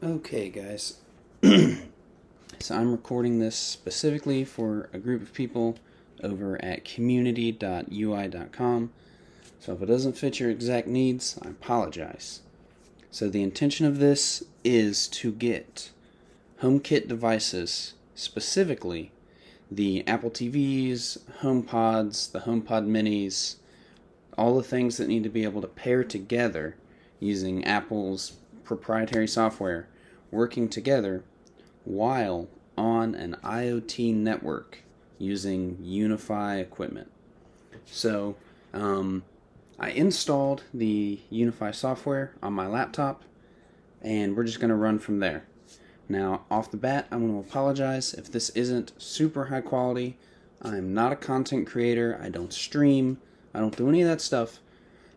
Okay, guys. So I'm recording this specifically for a group of people over at community.ui.com. So if it doesn't fit your exact needs, I apologize. So the intention of this is to get HomeKit devices, specifically the Apple TVs, HomePods, the HomePod minis, all the things that need to be able to pair together using Apple's proprietary software, working together while on an IoT network using Unifi equipment. So I installed the Unifi software on my laptop, and we're just going to run from there. Now, off the bat, I'm going to apologize if this isn't super high quality. I'm not a content creator. I don't stream. I don't do any of that stuff.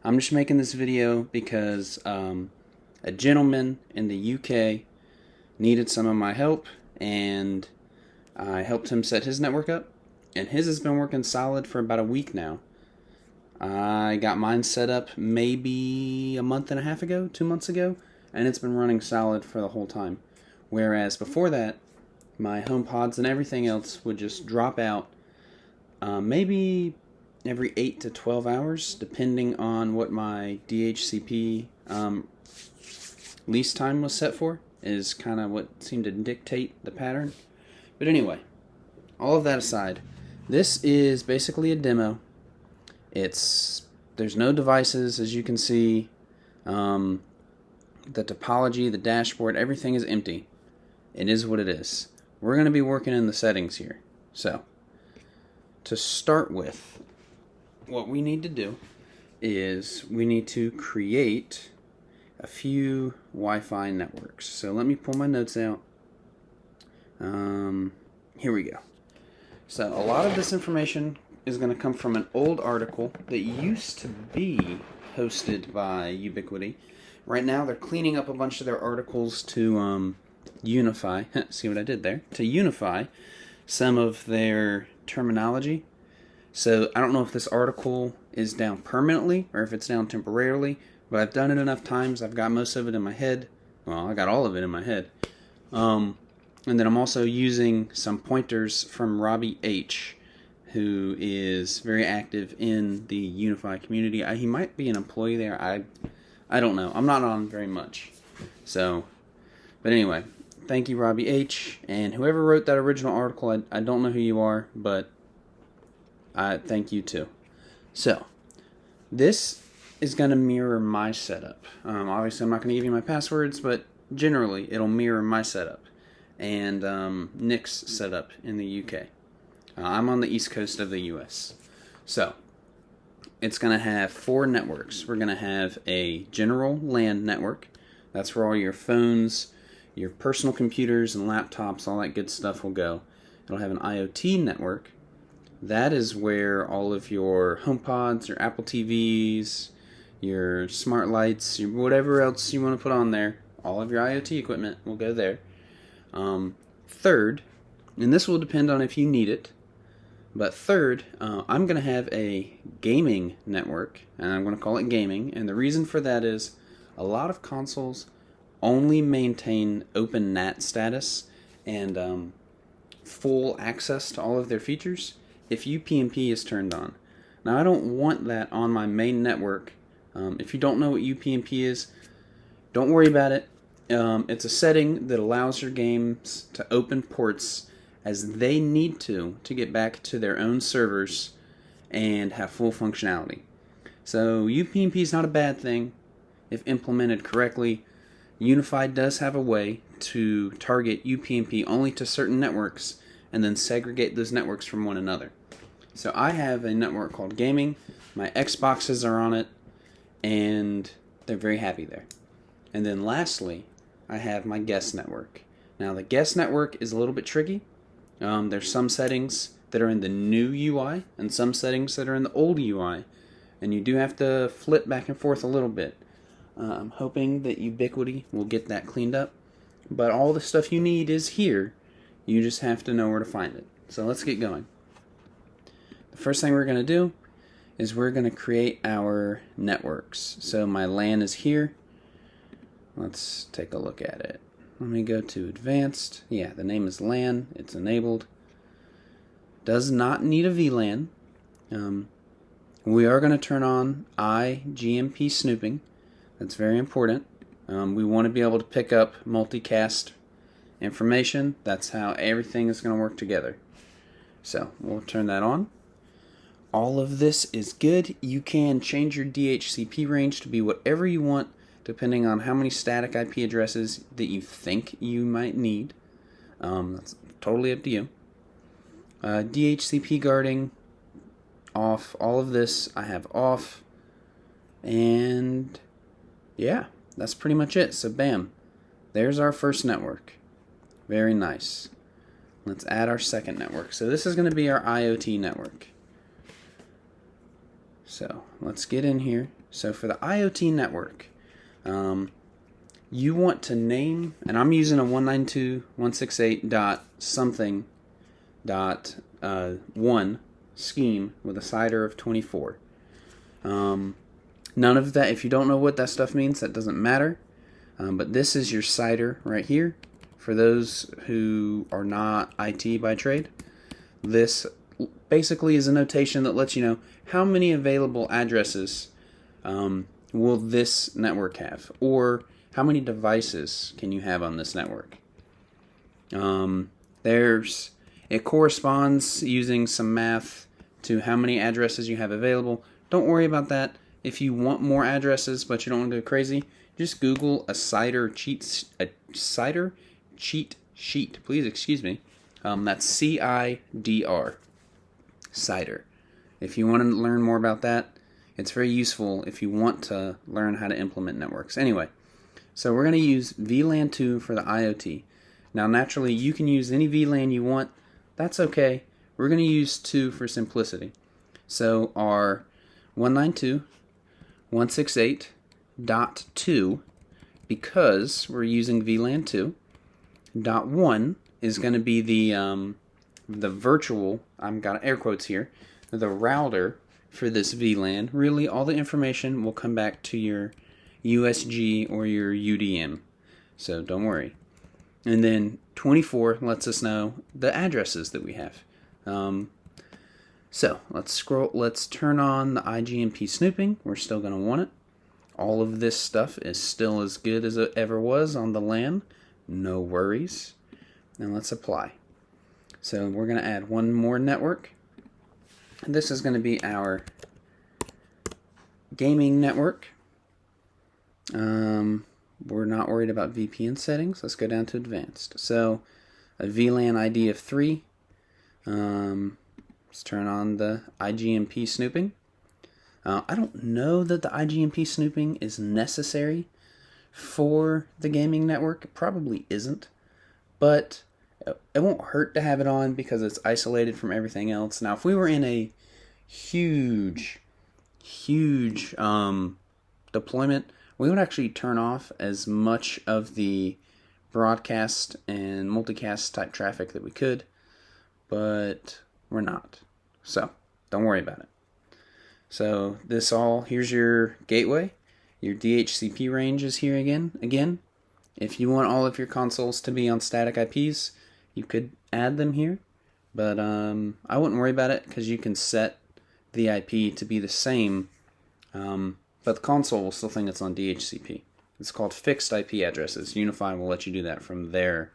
I'm just making this video because a gentleman in the UK needed some of my help, and I helped him set his network up, and his has been working solid for about a week now. I got mine set up maybe a month and a half ago, 2 months ago, and it's been running solid for the whole time. Whereas before that, my HomePods and everything else would just drop out maybe every 8 to 12 hours, depending on what my DHCP lease time was set for, is kind of what seemed to dictate the pattern. But anyway, all of that aside, this is basically a demo. There's no devices, as you can see. The topology, the dashboard, everything is empty. It is what it is. We're going to be working in the settings here. So, to start with, what we need to do is we need to create a few Wi-Fi networks. So let me pull my notes out. Here we go. So a lot of this information is going to come from an old article that used to be hosted by Ubiquity. Right now they're cleaning up a bunch of their articles to unify, see what I did there, to unify some of their terminology. So I don't know if this article is down permanently or if it's down temporarily, but I've done it enough times. I've got most of it in my head. Well, I got all of it in my head. And then I'm also using some pointers from Robbie H., who is very active in the Unifi community. He might be an employee there. I don't know. I'm not on very much. So, but anyway, thank you, Robbie H., and whoever wrote that original article, I don't know who you are, but I thank you too. So, this is going to mirror my setup. Obviously, I'm not going to give you my passwords, but generally, it'll mirror my setup and Nick's setup in the UK. I'm on the east coast of the US. So, it's going to have 4 networks. We're going to have a general LAN network. That's where all your phones, your personal computers and laptops, all that good stuff will go. It'll have an IoT network. That is where all of your HomePods, your Apple TVs, your smart lights, your whatever else you want to put on there, all of your IoT equipment will go there. Third, and this will depend on if you need it, but third, I'm going to have a gaming network, and I'm going to call it gaming, and the reason for that is a lot of consoles only maintain open NAT status and full access to all of their features if UPnP is turned on. Now, I don't want that on my main network. If you don't know what UPnP is, don't worry about it. It's a setting that allows your games to open ports as they need to get back to their own servers and have full functionality. So UPnP is not a bad thing if implemented correctly. Unifi does have a way to target UPnP only to certain networks and then segregate those networks from one another. So I have a network called Gaming. My Xboxes are on it, and they're very happy there. And then lastly, I have my guest network. Now the guest network is a little bit tricky. There's some settings that are in the new UI and some settings that are in the old UI, and you do have to flip back and forth a little bit. I'm hoping that Ubiquity will get that cleaned up, but all the stuff you need is here. You just have to know where to find it. So let's get going. The first thing we're going to do is we're going to create our networks. So my LAN is here. Let's take a look at it. let me go to advanced. Yeah, the name is LAN. It's enabled. Does not need a VLAN. We are going to turn on IGMP snooping. That's very important. We want to be able to pick up multicast information. That's how everything is going to work together. So we'll turn that on. All of this is good. You can change your DHCP range to be whatever you want, depending on how many static IP addresses that you think you might need. That's totally up to you. DHCP guarding, off. All of this I have off. And yeah, that's pretty much it. So bam, there's our first network. Very nice. Let's add our second network. So this is going to be our IoT network. So let's get in here. So for the IoT network, you want to name, and I'm using a 192.168.something.1 scheme with a CIDR of 24. None of that, if you don't know what that stuff means, that doesn't matter. But this is your CIDR right here. For those who are not IT by trade, this basically is a notation that lets you know how many available addresses will this network have, or how many devices can you have on this network. It corresponds using some math to how many addresses you have available. Don't worry about that. If you want more addresses but you don't want to go crazy, just Google a CIDR cheat sheet. Please excuse me. That's CIDR. CIDR. If you want to learn more about that, it's very useful if you want to learn how to implement networks. Anyway, so we're going to use VLAN 2 for the IoT. Now, naturally, you can use any VLAN you want. That's okay. We're going to use 2 for simplicity. So our 192.168.2, because we're using VLAN 2, .1 is going to be the virtual, I've got air quotes here, the router for this VLAN. Really, all the information will come back to your USG or your UDM, so don't worry. And then 24 lets us know the addresses that we have. So let's turn on the IGMP snooping. We're still going to want it. All of this stuff is still as good as it ever was on the LAN. No worries. Now let's apply. So we're going to add one more network. This is going to be our gaming network. We're not worried about VPN settings. Let's go down to advanced. So a VLAN ID of 3. Let's turn on the IGMP snooping. I don't know that the IGMP snooping is necessary for the gaming network. It probably isn't, but it won't hurt to have it on because it's isolated from everything else. Now, if we were in a huge deployment, we would actually turn off as much of the broadcast and multicast type traffic that we could, but we're not. So don't worry about it. So here's your gateway. Your DHCP range is here again. If you want all of your consoles to be on static IPs, you could add them here, but I wouldn't worry about it because you can set the IP to be the same, but the console will still think it's on DHCP. It's called fixed IP addresses. Unifi will let you do that from their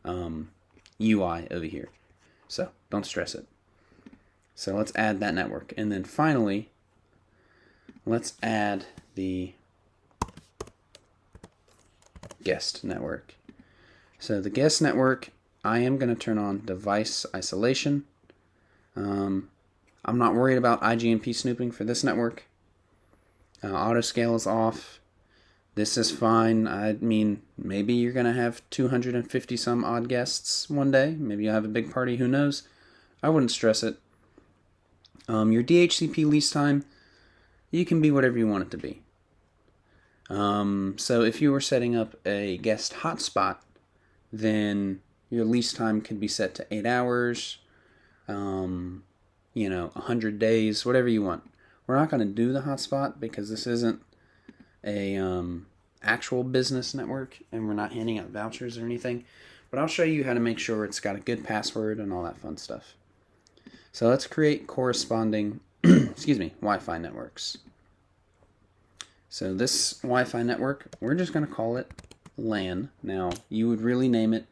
UI over here. So don't stress it. So let's add that network. And then finally, let's add the guest network. So the guest network, I am going to turn on device isolation. I'm not worried about IGMP snooping for this network. Auto scale is off. This is fine. I mean, maybe you're going to have 250 some odd guests one day. Maybe you'll have a big party, who knows. I wouldn't stress it. Your DHCP lease time, you can be whatever you want it to be. So if you were setting up a guest hotspot, then your lease time could be set to 8 hours, 100 days, whatever you want. We're not going to do the hotspot because this isn't a actual business network, and we're not handing out vouchers or anything. But I'll show you how to make sure it's got a good password and all that fun stuff. So let's create corresponding Wi-Fi networks. So this Wi-Fi network, we're just going to call it LAN. Now, you would really name it,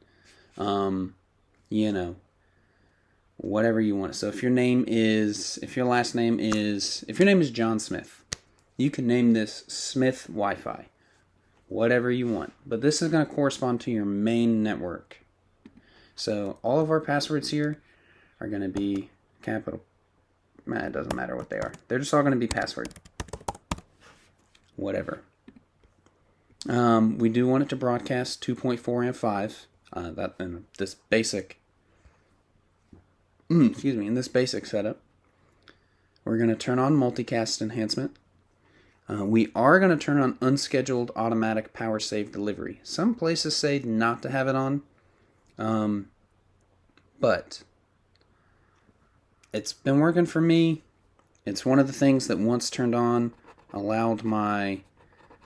whatever you want. So if your name is John Smith, you can name this Smith Wi-Fi, whatever you want. But this is going to correspond to your main network. So all of our passwords here are going to be capital. It doesn't matter what they are. They're just all going to be password. Whatever. We do want it to broadcast 2.4 and 5. That in this basic. In this basic setup, we're going to turn on multicast enhancement. We are going to turn on unscheduled automatic power save delivery. Some places say not to have it on, but it's been working for me. It's one of the things that once turned on allowed my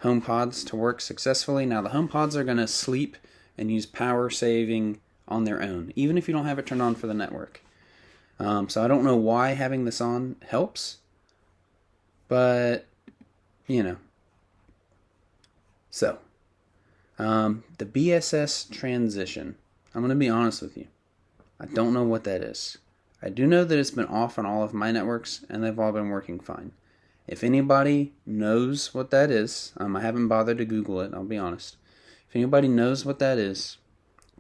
HomePods to work successfully. Now the HomePods are going to sleep and use power saving on their own, even if you don't have it turned on for the network. So I don't know why having this on helps, but So the BSS Transition, I'm going to be honest with you, I don't know what that is. I do know that it's been off on all of my networks and they've all been working fine. If anybody knows what that is, I haven't bothered to Google it, I'll be honest. If anybody knows what that is,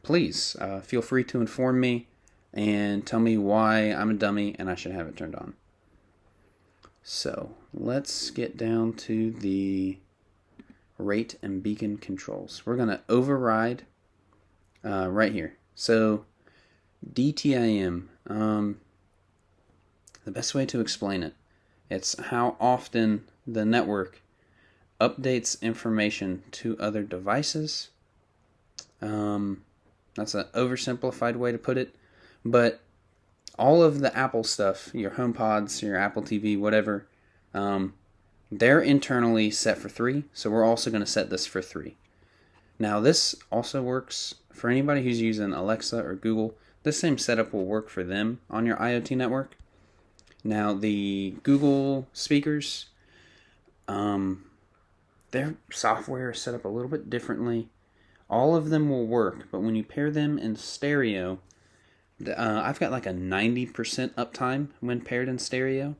please feel free to inform me and tell me why I'm a dummy and I should have it turned on. So let's get down to the rate and beacon controls. We're going to override right here. So DTIM, the best way to explain it, it's how often the network updates information to other devices. That's an oversimplified way to put it, but all of the Apple stuff, your HomePods, your Apple TV, whatever, they're internally set for 3, so we're also going to set this for 3. Now this also works for anybody who's using Alexa or Google. This same setup will work for them on your IoT network. Now the Google speakers, their software is set up a little bit differently. All of them will work, but when you pair them in stereo, I've got like a 90% uptime when paired in stereo,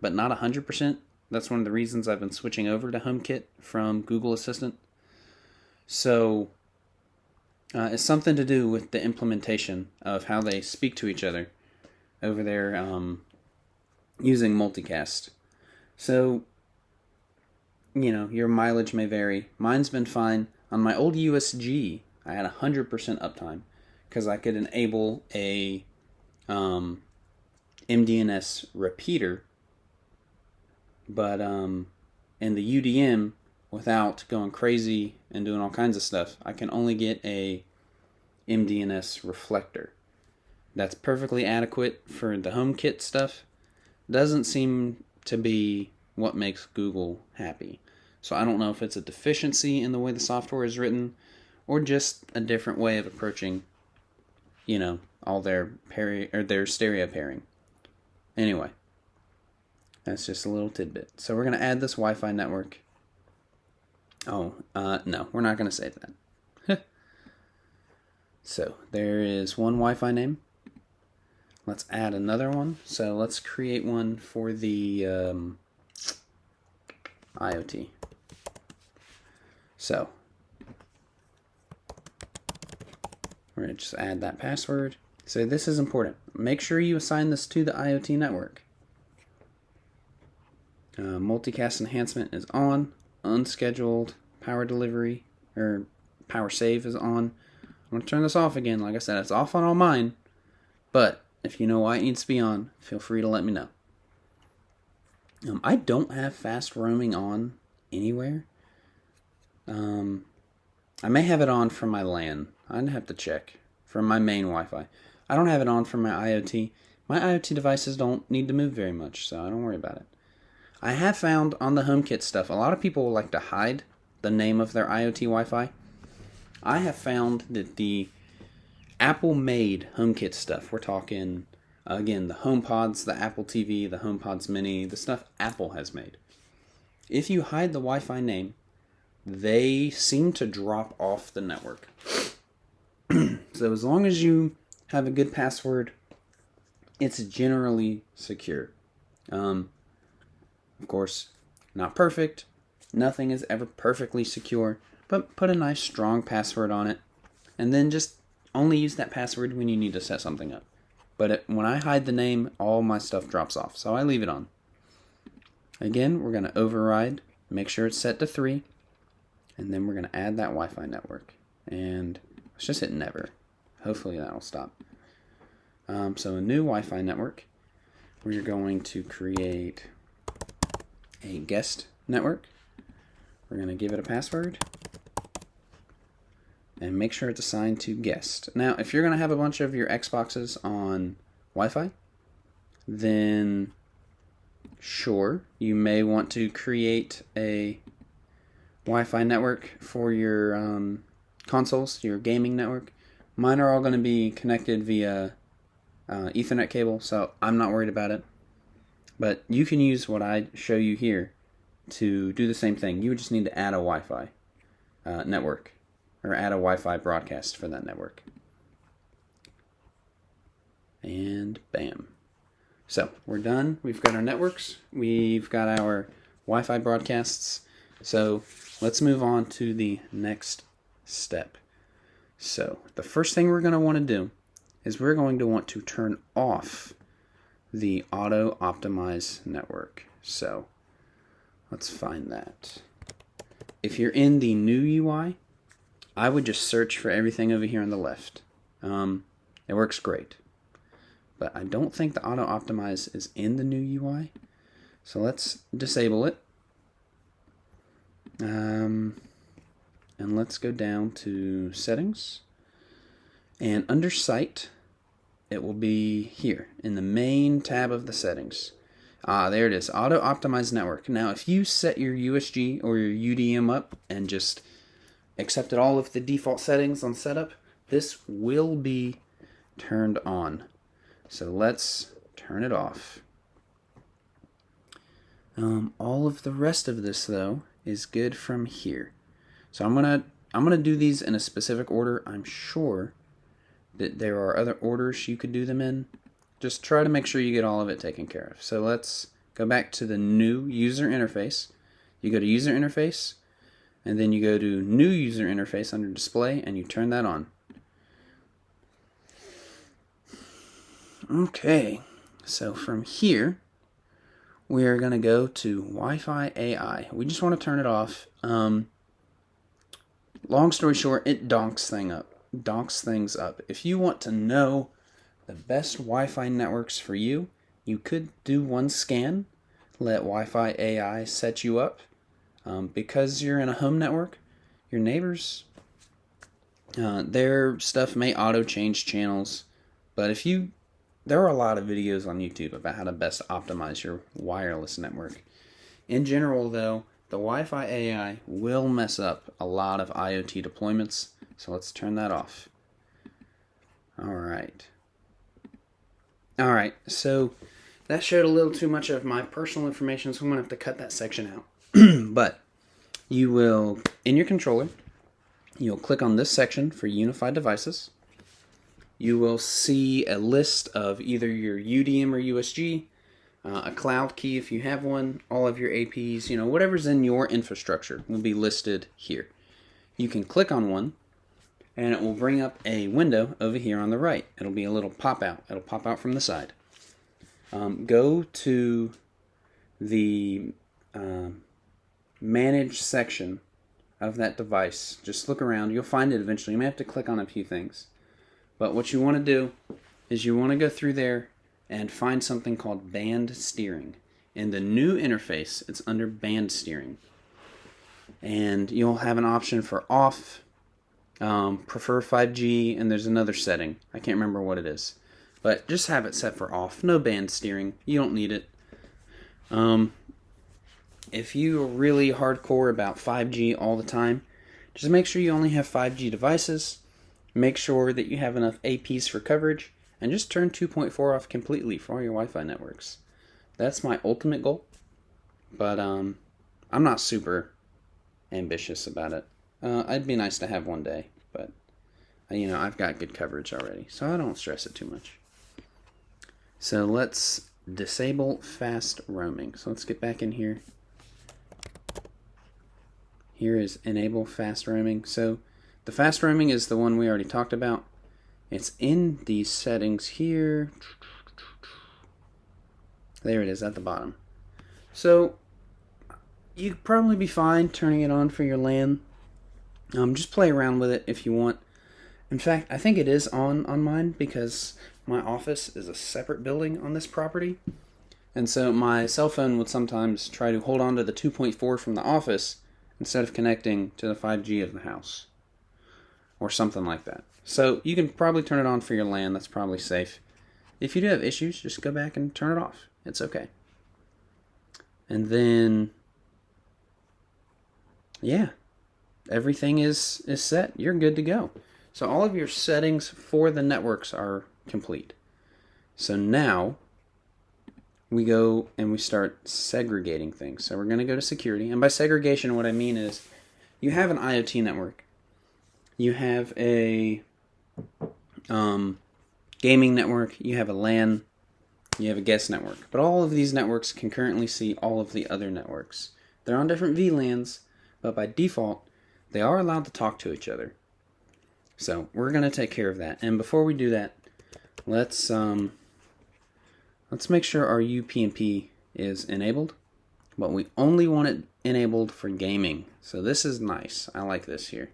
but not 100%. That's one of the reasons I've been switching over to HomeKit from Google Assistant. So it's something to do with the implementation of how they speak to each other over there using multicast. So, your mileage may vary. Mine's been fine. On my old USG, I had 100% uptime because I could enable a MDNS repeater, but in the UDM, without going crazy and doing all kinds of stuff, I can only get a MDNS reflector. That's perfectly adequate for the HomeKit stuff. Doesn't seem to be what makes Google happy. So I don't know if it's a deficiency in the way the software is written or just a different way of approaching, all their stereo pairing. Anyway, that's just a little tidbit. So we're going to add this Wi-Fi network. No, we're not going to save that. So there is one Wi-Fi name. Let's add another one. So let's create one for the IoT. So we're going to just add that password. So this is important. Make sure you assign this to the IoT network. Multicast enhancement is on. Unscheduled power delivery or power save is on. I'm going to turn this off again. Like I said, it's off on all mine. But if you know why it needs to be on, feel free to let me know. I don't have fast roaming on anywhere. I may have it on from my LAN. I'd have to check. From my main Wi-Fi. I don't have it on from my IoT. My IoT devices don't need to move very much, so I don't worry about it. I have found on the HomeKit stuff, a lot of people like to hide the name of their IoT Wi-Fi, I have found that the Apple-made HomeKit stuff, we're talking, again, the HomePods, the Apple TV, the HomePods Mini, the stuff Apple has made. If you hide the Wi-Fi name, they seem to drop off the network. So as long as you have a good password, it's generally secure. Of course, not perfect. Nothing is ever perfectly secure, but put a nice strong password on it, and then just only use that password when you need to set something up. But when I hide the name, all my stuff drops off, so I leave it on. Again, we're going to override, make sure it's set to 3, and then we're going to add that Wi-Fi network. And let's just hit never. Hopefully that will stop. So a new Wi-Fi network, we're going to create a guest network. We're going to give it a password and make sure it's assigned to guest. Now, if you're going to have a bunch of your Xboxes on Wi-Fi, then sure, you may want to create a Wi-Fi network for your consoles, your gaming network. Mine are all going to be connected via Ethernet cable, so I'm not worried about it. But you can use what I show you here to do the same thing. You would just need to add a Wi-Fi network, or add a Wi-Fi broadcast for that network. And bam. So we're done. We've got our networks. We've got our Wi-Fi broadcasts. So let's move on to the next step. So the first thing we're going to want to do is we're going to want to turn off the auto optimize network. So let's find that. If you're in the new UI, I would just search for everything over here on the left. It works great. But I don't think the auto optimize is in the new UI. So let's disable it. And let's go down to settings. And under site, it will be here in the main tab of the settings. There it is, auto optimize network. Now if you set your USG or your UDM up and just accepted all of the default settings on setup, this will be turned on. So let's turn it off. All of the rest of this though is good from here. So I'm gonna do these in a specific order. I'm sure that there are other orders you could do them in. Just try to make sure you get all of it taken care of. So let's go back to the new user interface. You go to user interface, and then you go to new user interface under display, and you turn that on. Okay, so from here, we are going to go to Wi-Fi AI. We just want to turn it off. Long story short, it donks things up. If you want to know the best Wi-Fi networks for you, you could do one scan, let Wi-Fi AI set you up. Because you're in a home network, your neighbors, their stuff may auto-change channels, but there are a lot of videos on YouTube about how to best optimize your wireless network. In general, though, the Wi-Fi AI will mess up a lot of IoT deployments, so let's turn that off. Alright, so that showed a little too much of my personal information, so I'm going to have to cut that section out. But you will, in your controller, you'll click on this section for unified devices. You will see a list of either your UDM or USG, a cloud key if you have one, all of your APs, whatever's in your infrastructure will be listed here. You can click on one, and it will bring up a window over here on the right. It'll be a little pop-out. It'll pop out from the side. Go to the manage section of that device. Just look around. You'll find it eventually. You may have to click on a few things. But what you want to do is you want to go through there and find something called band steering. In the new interface, it's under band steering. And you'll have an option for off, prefer 5G, and there's another setting. I can't remember what it is. But just have it set for off. No band steering. You don't need it. if you're really hardcore about 5G all the time, just make sure you only have 5G devices. Make sure that you have enough APs for coverage, and just turn 2.4 off completely for all your Wi-Fi networks. That's my ultimate goal, but I'm not super ambitious about it. It'd be nice to have one day, but I've got good coverage already, so I don't stress it too much. So let's disable fast roaming. So let's get back in here. Here is enable fast roaming. So the fast roaming is the one we already talked about. It's in these settings here. There it is at the bottom. So you'd probably be fine turning it on for your LAN. Just play around with it if you want. In fact, I think it is on mine because my office is a separate building on this property. And so my cell phone would sometimes try to hold on to the 2.4 from the office instead of connecting to the 5G of the house, or something like that. So you can probably turn it on for your LAN. That's probably safe. If you do have issues, just go back and turn it off. It's okay. And then, yeah, everything is set. You're good to go. So all of your settings for the networks are complete. So now we go and we start segregating things. So we're going to go to security. And by segregation, what I mean is you have an IoT network. You have a gaming network. You have a LAN. You have a guest network. But all of these networks can currently see all of the other networks. They're on different VLANs, but by default, they are allowed to talk to each other. So we're going to take care of that. And before we do that, let's make sure our UPnP is enabled, but we only want it enabled for gaming. So this is nice. I like this here.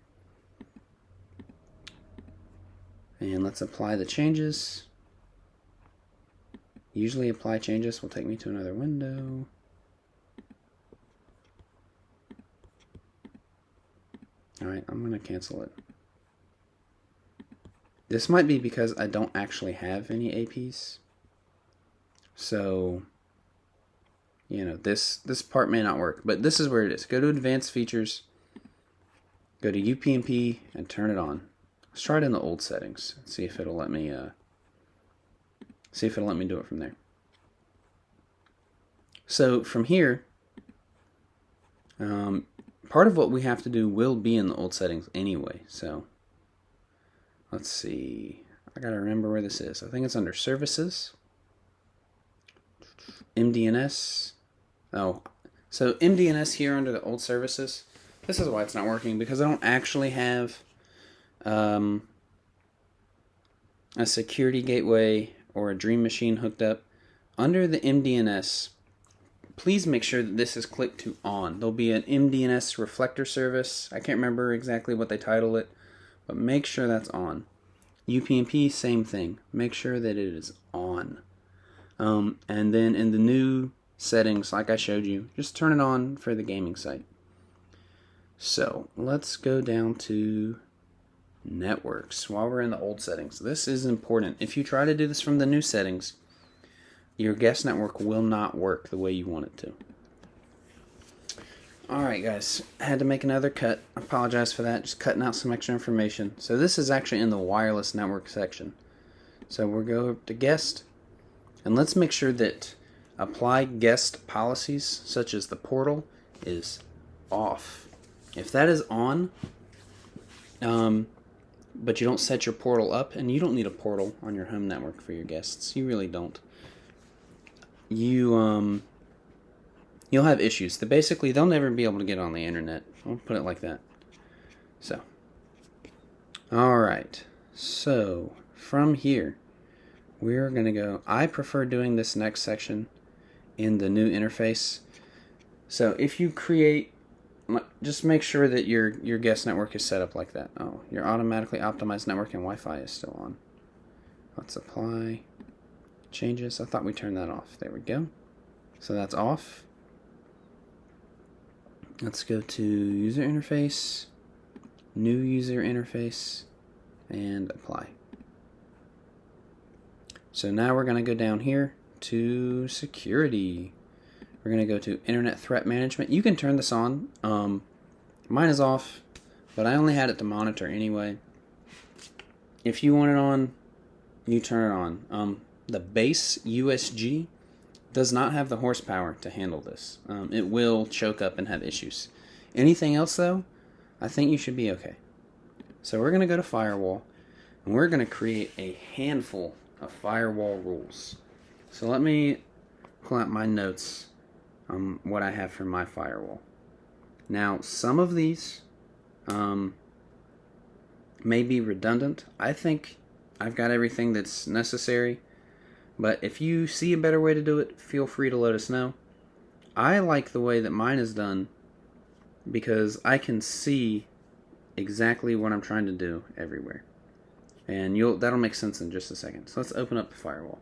And let's apply the changes. Usually apply changes will take me to another window. Alright, I'm going to cancel it. This might be because I don't actually have any APs. So, this part may not work, but this is where it is. Go to Advanced Features, go to UPnP, and turn it on. Let's try it in the old settings. See if it'll let me. Do it from there. So from here, part of what we have to do will be in the old settings anyway. So let's see. I gotta remember where this is. I think it's under Services. MDNS. Oh, so MDNS here under the old services. This is why it's not working, because I don't actually have a security gateway or a Dream Machine hooked up. Under the MDNS, please make sure that this is clicked to on. There'll be an MDNS reflector service. I can't remember exactly what they title it, but make sure that's on. UPnP, same thing. Make sure that it is on. And then in the new settings, like I showed you, just turn it on for the gaming site. So let's go down to networks while we're in the old settings. This is important. If you try to do this from the new settings, your guest network will not work the way you want it to. Alright guys, I had to make another cut. I apologize for that, just cutting out some extra information. So this is actually in the wireless network section. So we'll go to guest, and let's make sure that apply guest policies, such as the portal, is off. If that is on, but you don't set your portal up, and you don't need a portal on your home network for your guests, you really don't. You'll have issues. Basically, they'll never be able to get on the internet. I'll put it like that. So, alright. So, from here, we're going to go. I prefer doing this next section in the new interface. So, if you create, just make sure that your guest network is set up like that. Oh, your automatically optimized network and Wi-Fi is still on. Let's apply changes. I thought we turned that off. There we go. So, that's off. Let's go to user interface, new user interface, and apply. So now we're going to go down here to security. We're going to go to Internet Threat Management. You can turn this on. Mine is off, but I only had it to monitor anyway. If you want it on, you turn it on. The base USG does not have the horsepower to handle this. It will choke up and have issues. Anything else, though, I think you should be okay. So we're going to go to Firewall, and we're going to create a handful of firewall rules. So let me pull out my notes on what I have for my firewall. Now, some of these may be redundant. I think I've got everything that's necessary, but if you see a better way to do it, feel free to let us know. I like the way that mine is done because I can see exactly what I'm trying to do everywhere. And that'll make sense in just a second. So let's open up the firewall.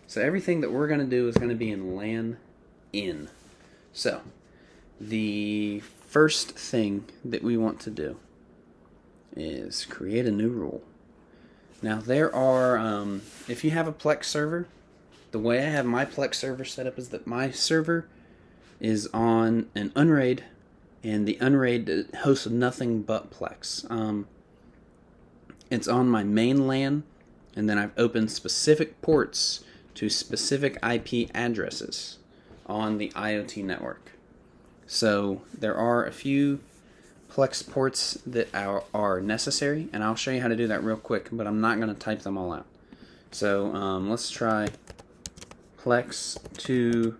So everything that we're going to do is going to be in LAN in. So the first thing that we want to do is create a new rule. Now there are, if you have a Plex server, the way I have my Plex server set up is that my server is on an unraid, and the unraid hosts nothing but Plex. It's on my main LAN, and then I've opened specific ports to specific IP addresses on the IoT network. So there are a few Plex ports that are necessary, and I'll show you how to do that real quick, but I'm not going to type them all out. So let's try Plex to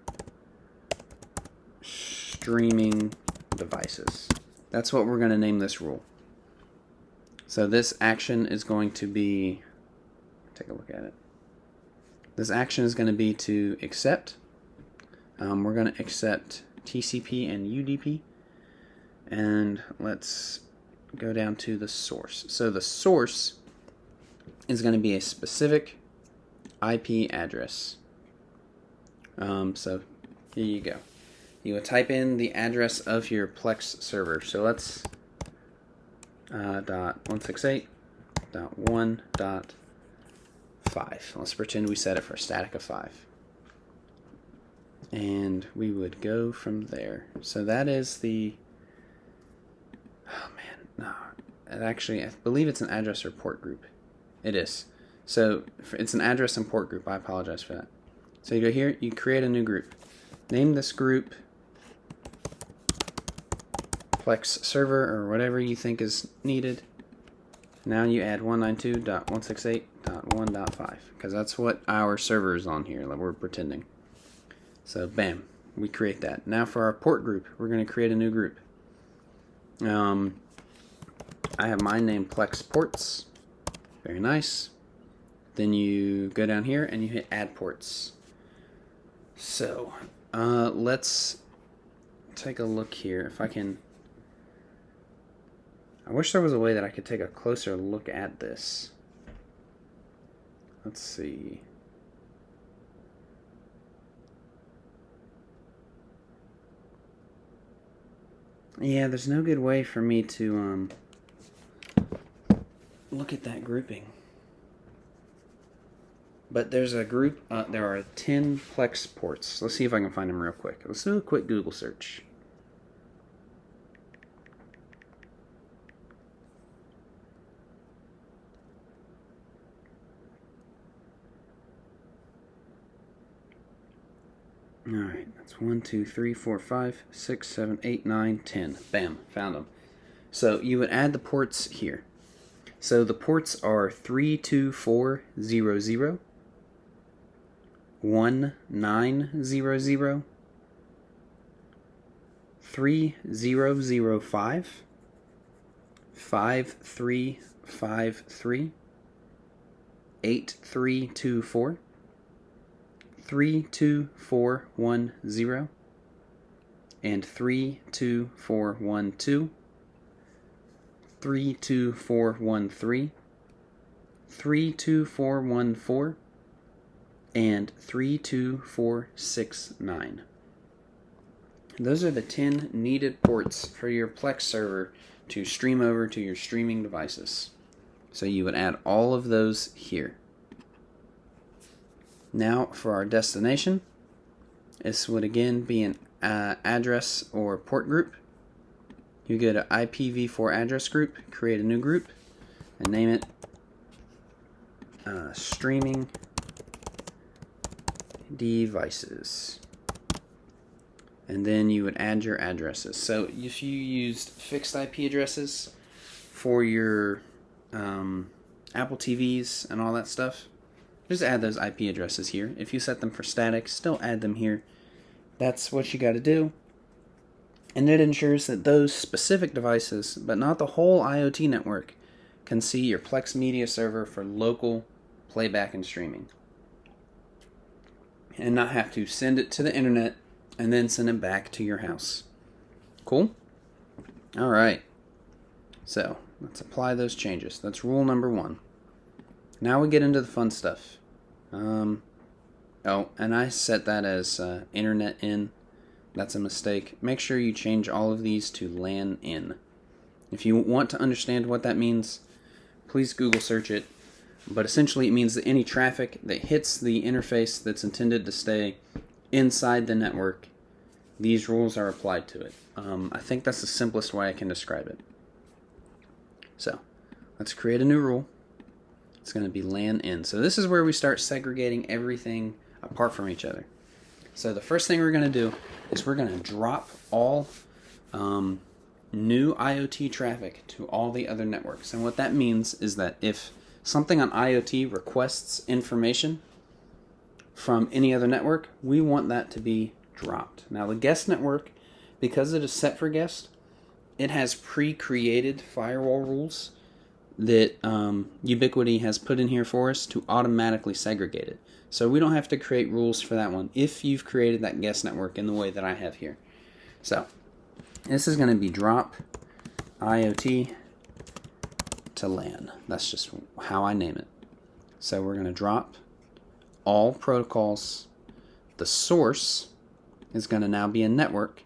streaming devices. That's what we're going to name this rule. So this action is going to be, take a look at it. This action is going to be to accept. We're going to accept TCP and UDP. And let's go down to the source. So the source is going to be a specific IP address. So here you go. You would type in the address of your Plex server. So let's .168.1.5. Let's pretend we set it for a static of 5. And we would go from there. So that is the... Oh man, no. Actually, I believe it's an address or port group. It is. So it's an address and port group. I apologize for that. So you go here, you create a new group. Name this group Plex server or whatever you think is needed. Now you add 192.168.1.5 because that's what our server is on here that we're pretending. So bam, we create that. Now for our port group, we're going to create a new group. I have mine named Plex ports. Very nice. Then you go down here and you hit add ports. So let's take a look here. If I can, I wish there was a way that I could take a closer look at this. Let's see. Yeah, there's no good way for me to look at that grouping. But there's a group, there are 10 Plex ports. Let's see if I can find them real quick. Let's do a quick Google search. Alright, that's 1, 2, 3, 4, 5, 6, 7, 8, 9, 10. Bam, found them. So you would add the ports here. So the ports are 32400, 1900, 3005, 5353, 8324, 32410, and 32412, 32413, 32414, and 32469. Those are the 10 needed ports for your Plex server to stream over to your streaming devices. So you would add all of those here. Now for our destination, This would again be an address or port group. You go to IPv4 address group, create a new group, and name it streaming devices. And then you would add your addresses. So if you used fixed IP addresses for your Apple TVs and all that stuff, just add those IP addresses here. If you set them for static, still add them here. That's what you got to do. And it ensures that those specific devices, but not the whole IoT network, can see your Plex media server for local playback and streaming. And not have to send it to the internet and then send it back to your house. Cool? Alright. So, let's apply those changes. That's rule number 1. Now we get into the fun stuff. And I set that as internet in. That's a mistake. Make sure you change all of these to LAN in. If you want to understand what that means, please Google search it. But essentially it means that any traffic that hits the interface that's intended to stay inside the network, these rules are applied to it. I think that's the simplest way I can describe it. So, let's create a new rule. It's going to be LAN in. So this is where we start segregating everything apart from each other. So the first thing we're going to do is we're going to drop all new IoT traffic to all the other networks. And what that means is that if something on IoT requests information from any other network, we want that to be dropped. Now the guest network, because it is set for guest, it has pre-created firewall rules that Ubiquiti has put in here for us to automatically segregate it. So we don't have to create rules for that one if you've created that guest network in the way that I have here. So this is going to be drop IoT to LAN. That's just how I name it. So we're going to drop all protocols. The source is going to now be a network.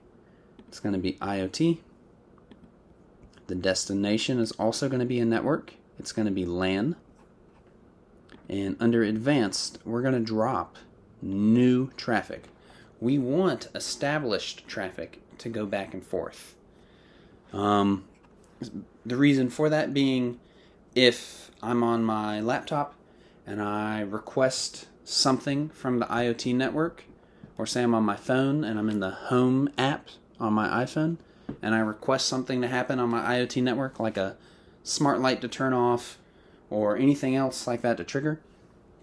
It's going to be IoT. The destination is also going to be a network. It's going to be LAN. And under advanced, we're going to drop new traffic. We want established traffic to go back and forth. The reason for that being, if I'm on my laptop and I request something from the IoT network, or say I'm on my phone and I'm in the Home app on my iPhone, and I request something to happen on my IoT network, like a smart light to turn off, or anything else like that to trigger,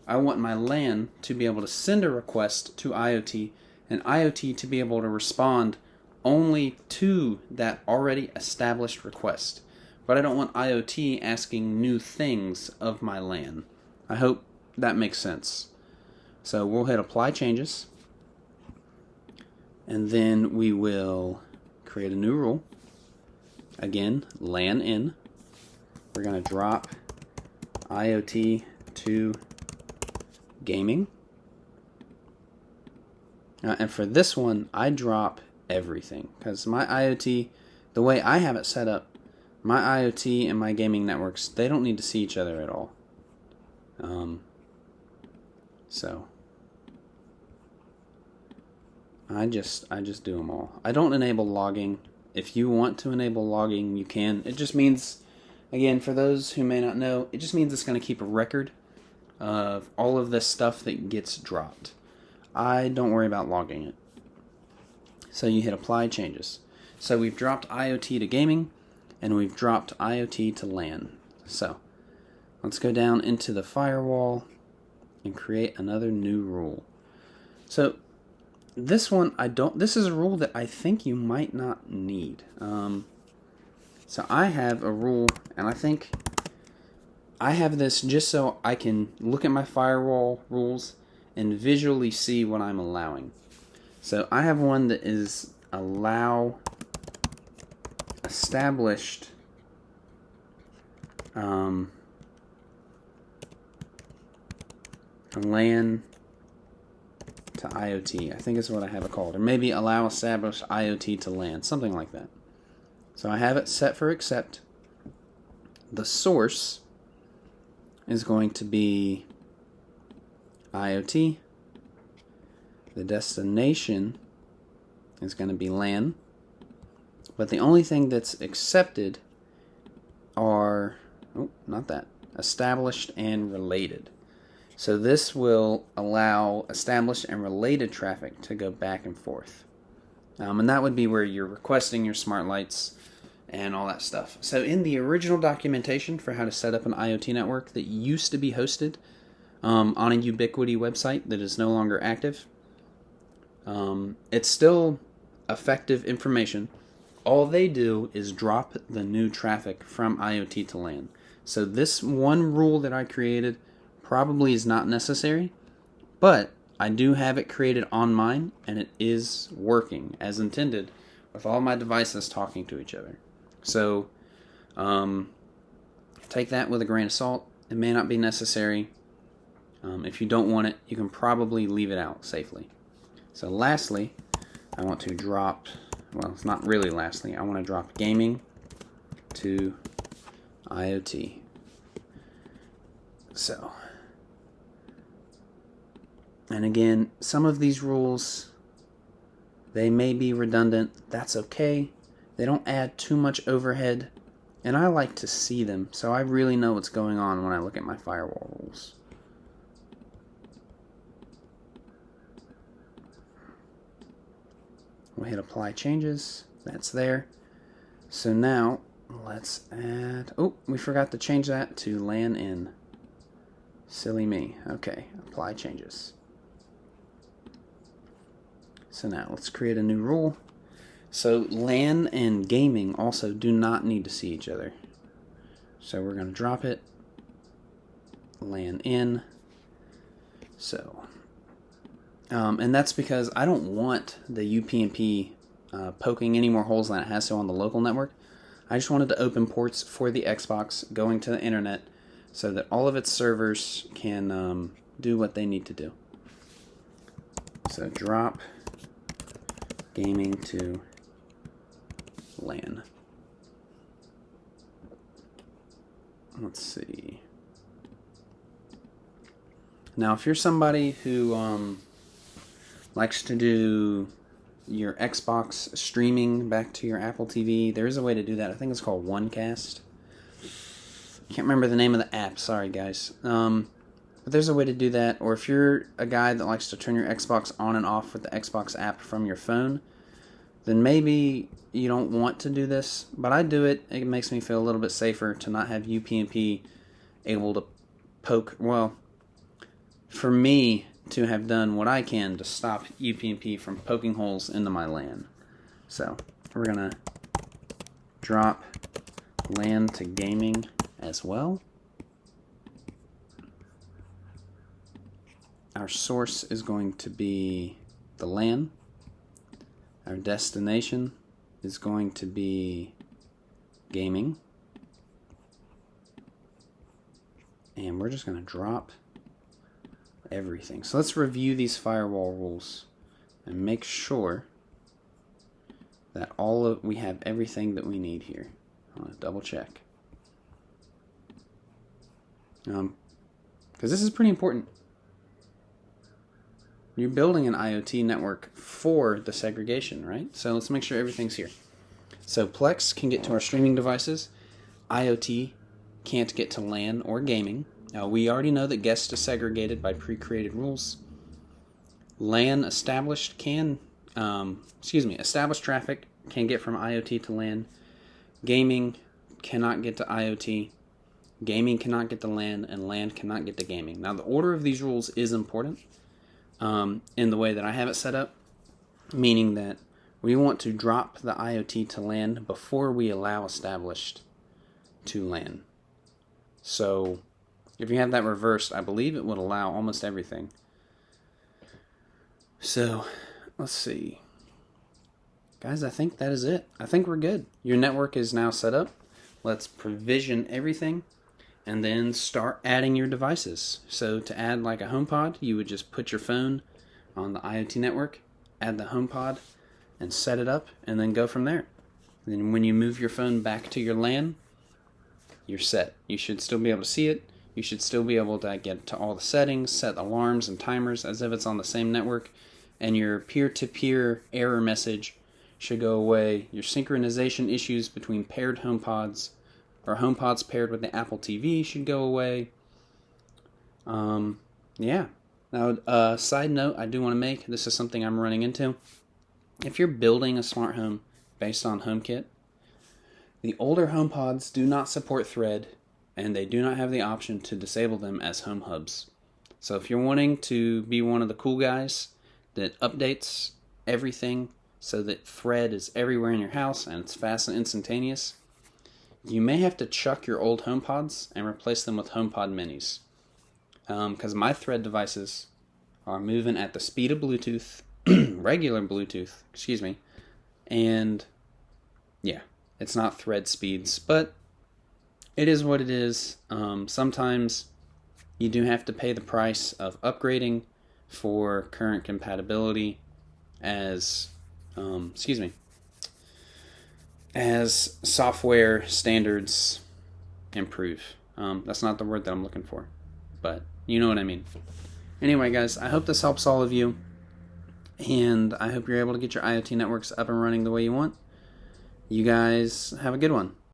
I want my LAN to be able to send a request to IoT, and IoT to be able to respond only to that already established request. But I don't want IoT asking new things of my LAN. I hope that makes sense. So we'll hit apply changes, and then we will create a new rule. Again, LAN in. We're going to drop IoT to gaming. And for this one, I drop everything, because my IoT, the way I have it set up, my IoT and my gaming networks, they don't need to see each other at all. So I just do them all. I don't enable logging. If you want to enable logging, you can. It just means, again, for those who may not know, it just means it's going to keep a record of all of this stuff that gets dropped. I don't worry about logging it. So you hit apply changes. So we've dropped IoT to gaming, and we've dropped IoT to LAN. So let's go down into the firewall and create another new rule. So this one, this is a rule that I think you might not need. So I have a rule, and I think I have this just so I can look at my firewall rules and visually see what I'm allowing. So I have one that is allow established LAN to IoT. I think is what I have it called. Or maybe allow established IoT to LAN. Something like that. So I have it set for accept. The source is going to be IoT. The destination is going to be LAN, but the only thing that's accepted are, established and related. So this will allow established and related traffic to go back and forth. And that would be where you're requesting your smart lights and all that stuff. So in the original documentation for how to set up an IoT network that used to be hosted on a Ubiquiti website that is no longer active, it's still effective information. All they do is drop the new traffic from IoT to LAN. So this one rule that I created probably is not necessary, but I do have it created on mine, and it is working as intended with all my devices talking to each other. So take that with a grain of salt. It may not be necessary. If you don't want it, you can probably leave it out safely. So lastly, I want to drop, well, it's not really lastly, I want to drop gaming to IoT. So, and again, some of these rules, they may be redundant. That's okay. They don't add too much overhead, and I like to see them, so I really know what's going on when I look at my firewall rules. We'll hit apply changes. That's there. So now let's add, oh, we forgot to change that to LAN in. Silly me. Okay, apply changes. So now let's create a new rule. So LAN and gaming also do not need to see each other. So we're going to drop it. LAN in. So, and that's because I don't want the UPnP poking any more holes than it has to on the local network. I just wanted to open ports for the Xbox going to the internet so that all of its servers can do what they need to do. So drop gaming to LAN. Let's see. Now, if you're somebody who likes to do your Xbox streaming back to your Apple TV, there is a way to do that. I think it's called OneCast. Can't remember the name of the app. Sorry, guys. But there's a way to do that. Or if you're a guy that likes to turn your Xbox on and off with the Xbox app from your phone, then maybe you don't want to do this. But I do it. It makes me feel a little bit safer to not have UPnP able to poke. Well, for me to have done what I can to stop UPnP from poking holes into my LAN. So we're going to drop LAN to gaming as well. Our source is going to be the LAN. Our destination is going to be gaming. And we're just going to drop everything. So let's review these firewall rules and make sure that we have everything that we need here. I want to double check. Because this is pretty important. You're building an IoT network for the segregation, right? So let's make sure everything's here. So Plex can get to our streaming devices. IoT can't get to LAN or gaming. We already know that guest is segregated by pre-created rules. LAN established established traffic can get from IoT to LAN. Gaming cannot get to IoT. Gaming cannot get to LAN, and LAN cannot get to gaming. Now, the order of these rules is important in the way that I have it set up, meaning that we want to drop the IoT to LAN before we allow established to LAN. So if you have that reversed, I believe it would allow almost everything. So let's see. Guys, I think that is it. I think we're good. Your network is now set up. Let's provision everything and then start adding your devices. So to add like a HomePod, you would just put your phone on the IoT network, add the HomePod, and set it up, and then go from there. And then when you move your phone back to your LAN, you're set. You should still be able to see it. You should still be able to get to all the settings, set alarms and timers as if it's on the same network, and your peer-to-peer error message should go away. Your synchronization issues between paired HomePods or HomePods paired with the Apple TV should go away. Yeah. Now, side note I do want to make, this is something I'm running into. If you're building a smart home based on HomeKit, the older HomePods do not support Thread, and they do not have the option to disable them as home hubs. So if you're wanting to be one of the cool guys that updates everything so that Thread is everywhere in your house and it's fast and instantaneous, you may have to chuck your old HomePods and replace them with HomePod minis. Because my Thread devices are moving at the speed of Bluetooth, regular Bluetooth, and yeah, it's not Thread speeds, but it is what it is. Sometimes you do have to pay the price of upgrading for current compatibility as software standards improve. That's not the word that I'm looking for, but you know what I mean. Anyway, guys, I hope this helps all of you, and I hope you're able to get your IoT networks up and running the way you want. You guys have a good one.